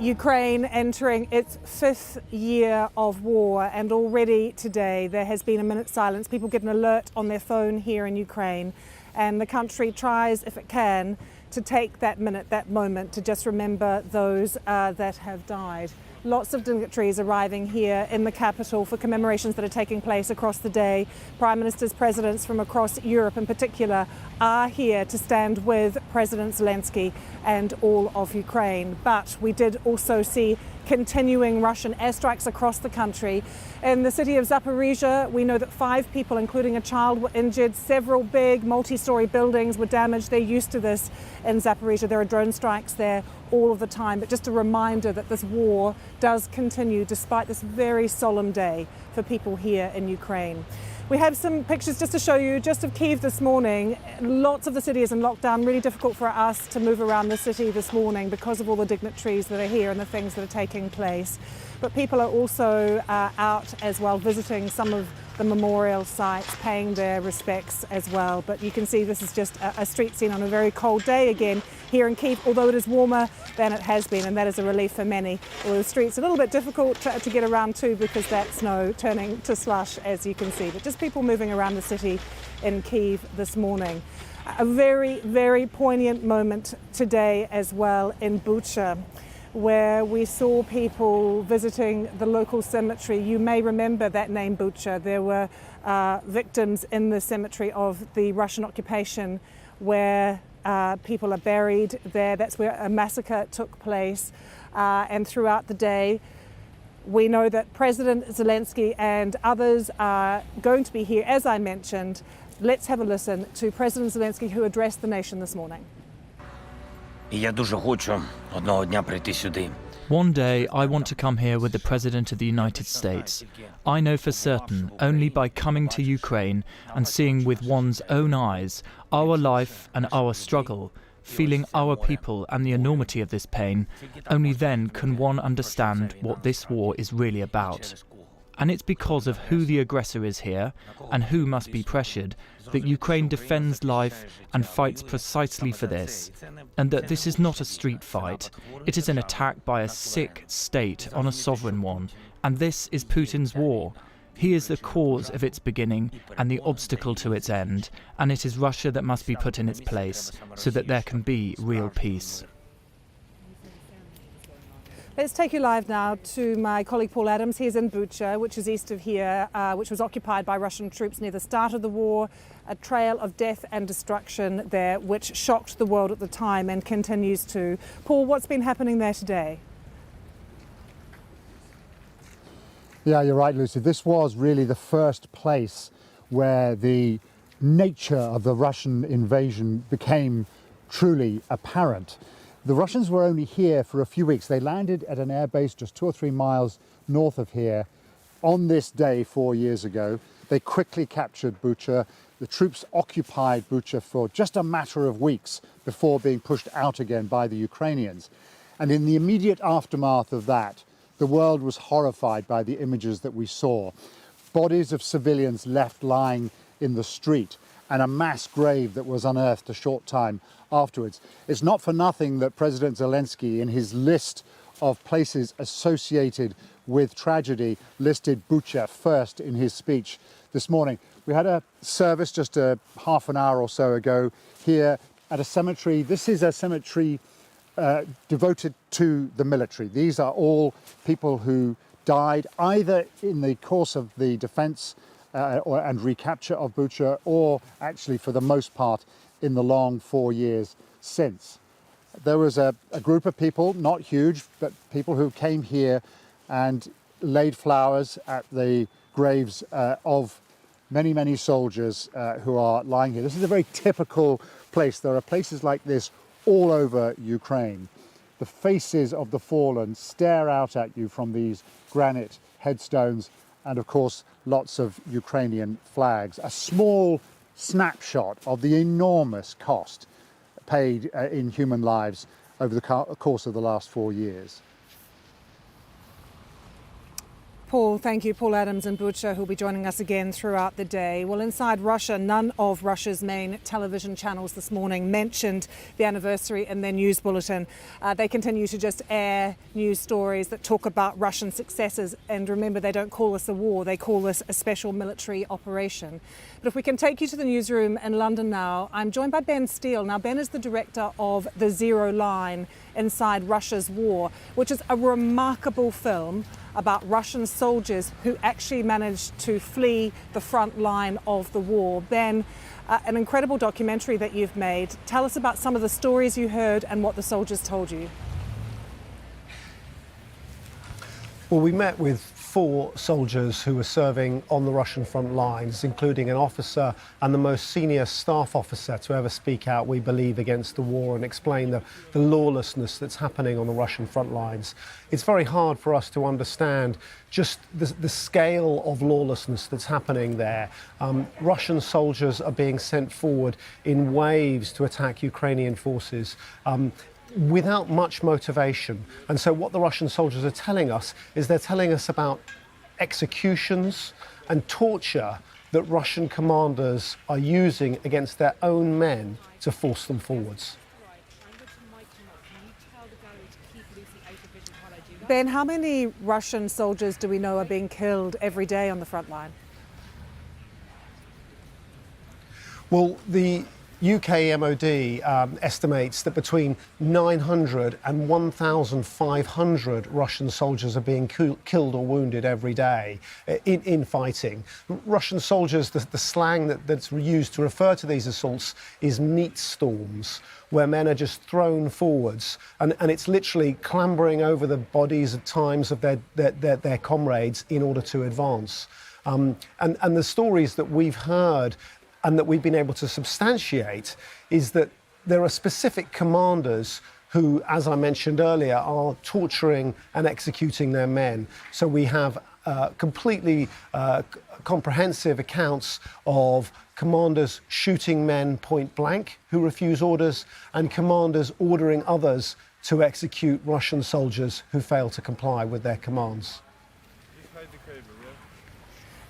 Ukraine entering its 5th year of war, and already today there has been a minute's silence. People get an alert on their phone here in Ukraine, and the country tries, if it can, to take that minute, that moment, to just remember those that have died. Lots of dignitaries arriving here in the capital for commemorations that are taking place across the day. Prime ministers, presidents from across Europe in particular are here to stand with President Zelenskyy and all of Ukraine. But we did also see continuing Russian airstrikes across the country. In the city of Zaporizhia, we know that 5 people, including a child, were injured. Several big multi-story buildings were damaged. They're used to this in Zaporizhia. There are drone strikes there all of the time. But just a reminder that this war does continue despite this very solemn day for people here in Ukraine. We have some pictures just to show you just of Kyiv this morning. Lots of the city is in lockdown. Really difficult for us to move around the city this morning because of all the dignitaries that are here and the things that are taking place. But people are also out as well, visiting some of the memorial sites, paying their respects as well. But you can see this is just a street scene on a very cold day again here in Kyiv, although it is warmer than it has been, and that is a relief for many. Although the streets are a little bit difficult to get around too, because that snow turning to slush, as you can see. But just people moving around the city in Kyiv this morning. A very, very poignant moment today as well in Bucha, where we saw people visiting the local cemetery. You may remember that name, Bucha. There were victims in the cemetery of the Russian occupation where people are buried there. That's where a massacre took place. And throughout the day, we know that President Zelenskyy and others are going to be here, as I mentioned. Let's have a listen to President Zelenskyy, who addressed the nation this morning. Я дуже хочу одного дня прийти сюди. One day I want to come here with the President of the United States. I know for certain, only by coming to Ukraine and seeing with one's own eyes our life and our struggle, feeling our people and the enormity of this pain, only then can one understand what this war is really about. And it's because of who the aggressor is here and who must be pressured that Ukraine defends life and fights precisely for this. And that this is not a street fight. It is an attack by a sick state on a sovereign one. And this is Putin's war. He is the cause of its beginning and the obstacle to its end. And it is Russia that must be put in its place so that there can be real peace. Let's take you live now to my colleague Paul Adams. He's in Bucha, which is east of here, which was occupied by Russian troops near the start of the war. A trail of death and destruction there, which shocked the world at the time and continues to. Paul, what's been happening there today? Yeah, you're right, Lucy. This was really the first place where the nature of the Russian invasion became truly apparent. The Russians were only here for a few weeks. They landed at an airbase just 2 or 3 miles north of here on this day 4 years ago. They quickly captured Bucha. The troops occupied Bucha for just a matter of weeks before being pushed out again by the Ukrainians. And in the immediate aftermath of that, the world was horrified by the images that we saw. Bodies of civilians left lying in the street, and a mass grave that was unearthed a short time afterwards. It's not for nothing that President Zelenskyy, in his list of places associated with tragedy, listed Bucha first in his speech this morning. We had a service just a half an hour or so ago here at a cemetery. This is a cemetery devoted to the military. These are all people who died either in the course of the defense and recapture of Bucha, or actually for the most part in the long 4 years since. There was a group of people, not huge, but people who came here and laid flowers at the graves of many, many soldiers who are lying here. This is a very typical place. There are places like this all over Ukraine. The faces of the fallen stare out at you from these granite headstones, and of course lots of Ukrainian flags. A small snapshot of the enormous cost paid in human lives over the course of the last 4 years. Paul, thank you. Paul Adams and Bucha, who'll be joining us again throughout the day. Well, inside Russia, none of Russia's main television channels this morning mentioned the anniversary in their news bulletin. They continue to just air news stories that talk about Russian successes. And remember, they don't call this a war, they call this a special military operation. But if we can take you to the newsroom in London now, I'm joined by Ben Steele. Now, Ben is the director of The Zero Line Inside Russia's War, which is a remarkable film about Russian soldiers who actually managed to flee the front line of the war. Ben, an incredible documentary that you've made. Tell us about some of the stories you heard and what the soldiers told you. Well, we met with 4 soldiers who were serving on the Russian front lines, including an officer and the most senior staff officer to ever speak out, we believe, against the war and explain the lawlessness that's happening on the Russian front lines. It's very hard for us to understand just the scale of lawlessness that's happening there. Russian soldiers are being sent forward in waves to attack Ukrainian forces. Without much motivation. And so what the Russian soldiers are telling us is they're telling us about executions and torture that Russian commanders are using against their own men to force them forwards. Ben, how many Russian soldiers do we know are being killed every day on the front line? Well, the UK MOD estimates that between 900 and 1,500 Russian soldiers are being killed or wounded every day in fighting. Russian soldiers, the slang that's used to refer to these assaults is meat storms, where men are just thrown forwards, and it's literally clambering over the bodies at times of their comrades in order to advance. And the stories that we've heard and that we've been able to substantiate is that there are specific commanders who, as I mentioned earlier, are torturing and executing their men. So we have completely comprehensive accounts of commanders shooting men point blank who refuse orders, and commanders ordering others to execute Russian soldiers who fail to comply with their commands.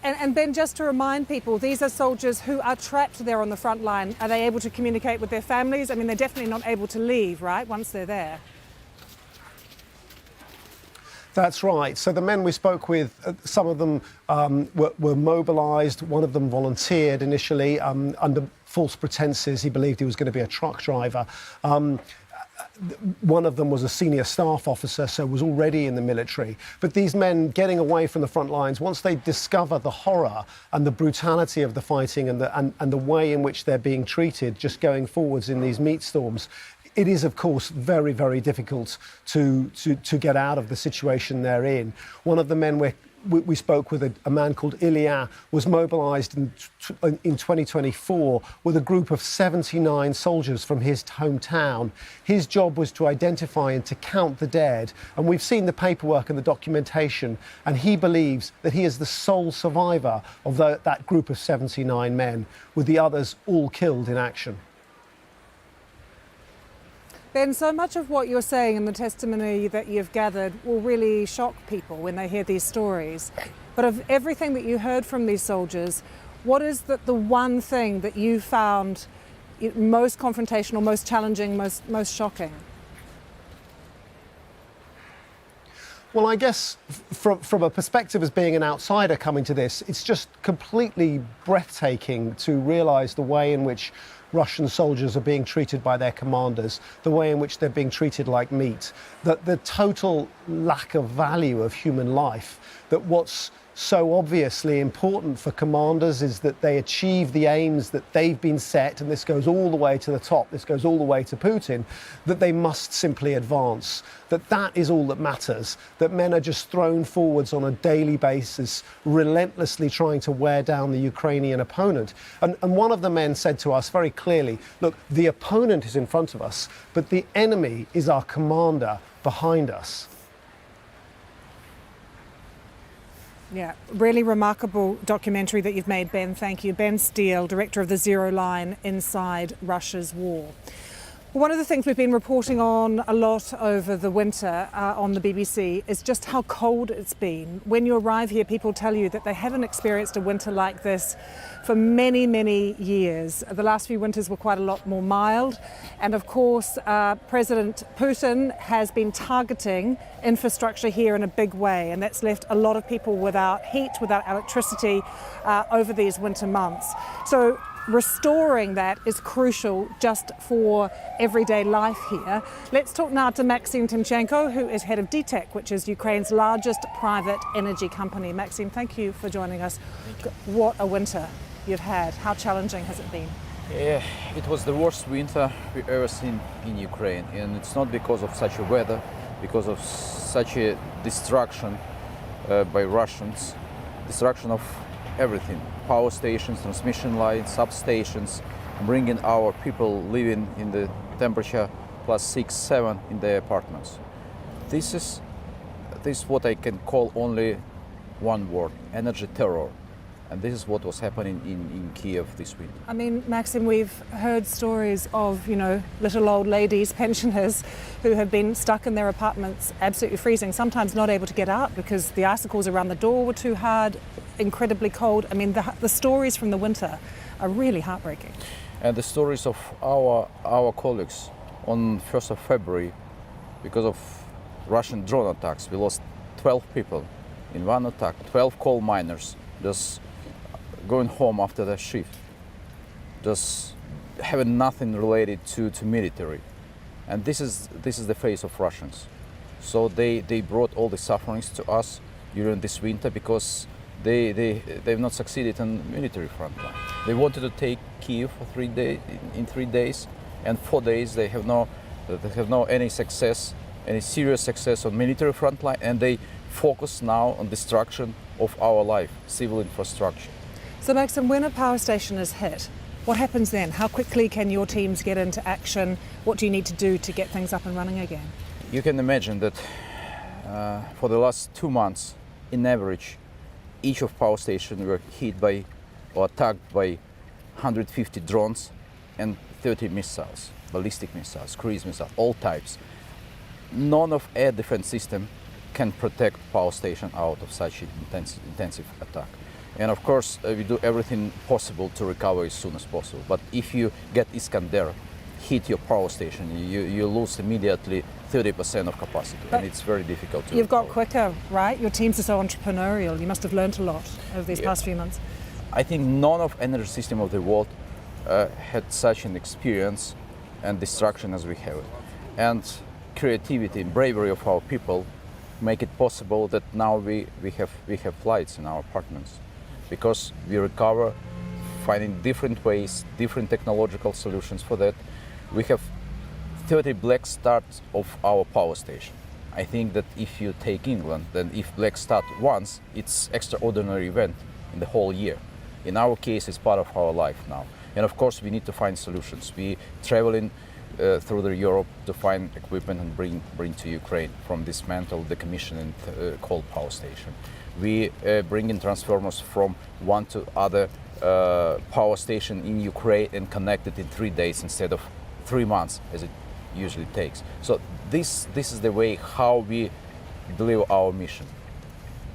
And Ben, just to remind people, these are soldiers who are trapped there on the front line. Are they able to communicate with their families? I mean, they're definitely not able to leave, right, once they're there? That's right. So the men we spoke with, some of them were mobilised. One of them volunteered initially under false pretences. He believed he was going to be a truck driver. One of them was a senior staff officer, so was already in the military. But these men getting away from the front lines, once they discover the horror and the brutality of the fighting and the way in which they're being treated, just going forwards in these meat storms, it is, of course, very, very difficult to get out of the situation they're in. One of the men we spoke with, a man called Ilya, was mobilised in 2024 with a group of 79 soldiers from his hometown. His job was to identify and to count the dead. And we've seen the paperwork and the documentation, and he believes that he is the sole survivor of that group of 79 men, with the others all killed in action. Ben, so much of what you're saying and the testimony that you've gathered will really shock people when they hear these stories. But of everything that you heard from these soldiers, what is the one thing that you found most confrontational, most challenging, most shocking? Well, I guess from a perspective as being an outsider coming to this, it's just completely breathtaking to realise the way in which Russian soldiers are being treated by their commanders, the way in which they're being treated like meat, that the total lack of value of human life, that what's so obviously important for commanders is that they achieve the aims that they've been set, and this goes all the way to the top, this goes all the way to Putin, that they must simply advance, that is all that matters, that men are just thrown forwards on a daily basis, relentlessly trying to wear down the Ukrainian opponent. And one of the men said to us very clearly, look, the opponent is in front of us, but the enemy is our commander behind us. Yeah, really remarkable documentary that you've made, Ben. Thank you. Ben Steele, director of The Zero Line Inside Russia's War. One of the things we've been reporting on a lot over the winter on the BBC is just how cold it's been. When you arrive here, people tell you that they haven't experienced a winter like this for many, many years. The last few winters were quite a lot more mild. And of course, President Putin has been targeting infrastructure here in a big way. And that's left a lot of people without heat, without electricity over these winter months. So restoring that is crucial just for everyday life here. Let's talk now to Maxim Timchenko, who is head of DTEK, which is Ukraine's largest private energy company. Maxim, thank you for joining us. What a winter you've had. How challenging has it been? Yeah, it was the worst winter we've ever seen in Ukraine, and it's not because of such a weather, because of such a destruction by Russians, destruction of everything. Power stations, transmission lines, substations, bringing our people living in the temperature plus 6, 7 in their apartments. This is what I can call only one word: energy terror. And this is what was happening in Kiev this week. I mean, Maxim, we've heard stories of, little old ladies, pensioners, who have been stuck in their apartments, absolutely freezing, sometimes not able to get out because the icicles around the door were too hard, incredibly cold. I mean, the stories from the winter are really heartbreaking. And the stories of our colleagues on 1st of February, because of Russian drone attacks, we lost 12 people in one attack, 12 coal miners, just going home after their shift, just having nothing related to military. And this is the face of Russians. So they brought all the sufferings to us during this winter because they've not succeeded on military front line. They wanted to take Kiev for 3 days, in 3 days, and 4 days they have no any success, any serious success on military front line, and they focus now on destruction of our life, civil infrastructure. So Maxim, when a power station is hit, what happens then? How quickly can your teams get into action? What do you need to do to get things up and running again? You can imagine that for the last 2 months, in average, each of power stations were hit by or attacked by 150 drones and 30 missiles, ballistic missiles, cruise missiles, all types. None of air defense system can protect power station out of such an intensive attack. And of course, we do everything possible to recover as soon as possible. But if you get Iskander, hit your power station, you lose immediately 30% of capacity, and it's very difficult to You've recover. got quicker, right? Your teams are so entrepreneurial. You must have learned a lot over these past few months. I think none of energy system of the world had such an experience and destruction as we have it. And creativity and bravery of our people make it possible that now we have lights in our apartments, because we recover, finding different ways, different technological solutions for that. We have 30 black starts of our power station. I think that if you take England, then if black start once, it's extraordinary event in the whole year. In our case, it's part of our life now. And of course, we need to find solutions. We traveling through Europe to find equipment and bring to Ukraine from dismantle, decommission and coal power station. We bring in transformers from one to other power station in Ukraine and connect it in 3 days instead of 3 months as it usually takes. So this is the way how we deliver our mission.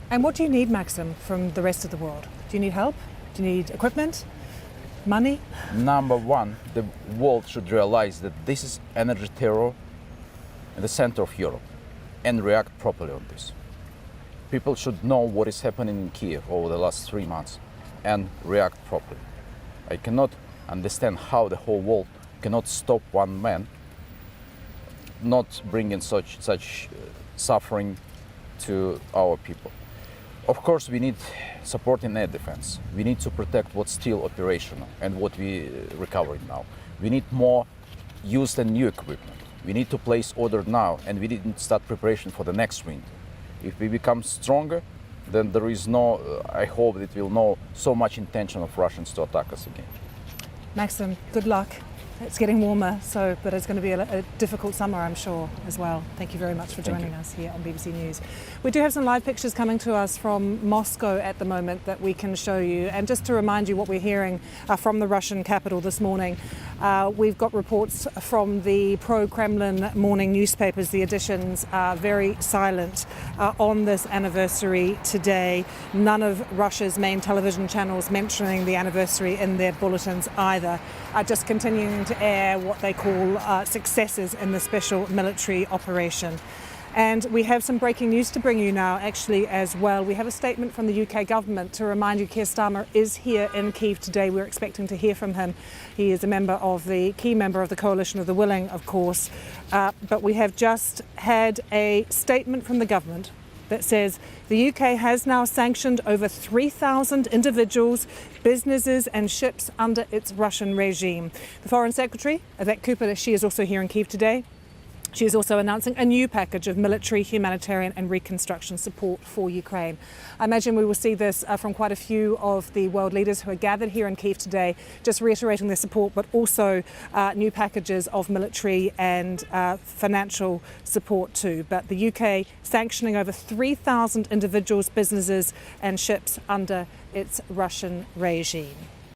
And what do you need, Maxim, from the rest of the world? Do you need help? Do you need equipment? Money? Number one, the world should realize that this is energy terror in the center of Europe and react properly on this. People should know what is happening in Kiev over the last 3 months and react properly. I cannot understand how the whole world cannot stop one man not bringing such suffering to our people. Of course, we need support in air defense. We need to protect what's still operational and what we recovering now. We need more used and new equipment. We need to place order now, and we didn't start preparation for the next winter. If we become stronger, then there is no, I hope that we'll know so much intention of Russians to attack us again. Maxim, good luck. It's getting warmer, but it's going to be a difficult summer, I'm sure, as well. Thank you very much for joining us here on BBC News. We do have some live pictures coming to us from Moscow at the moment that we can show you. And just to remind you what we're hearing from the Russian capital this morning, we've got reports from the pro-Kremlin morning newspapers. The editions are very silent on this anniversary today. None of Russia's main television channels mentioning the anniversary in their bulletins either. Just continuing to air what they call successes in the special military operation. And we have some breaking news to bring you now, actually, as well. We have a statement from the UK government to remind you Keir Starmer is here in Kyiv today. We're expecting to hear from him. He is a key member of the Coalition of the Willing, of course. But we have just had a statement from the government that says the UK has now sanctioned over 3,000 individuals, businesses and ships under its Russian regime. The Foreign Secretary, Yvette Cooper, she is also here in Kyiv today. She is also announcing a new package of military, humanitarian and reconstruction support for Ukraine. I imagine we will see this from quite a few of the world leaders who are gathered here in Kyiv today, just reiterating their support, but also new packages of military and financial support too. But the UK sanctioning over 3,000 individuals, businesses and ships under its Russian regime.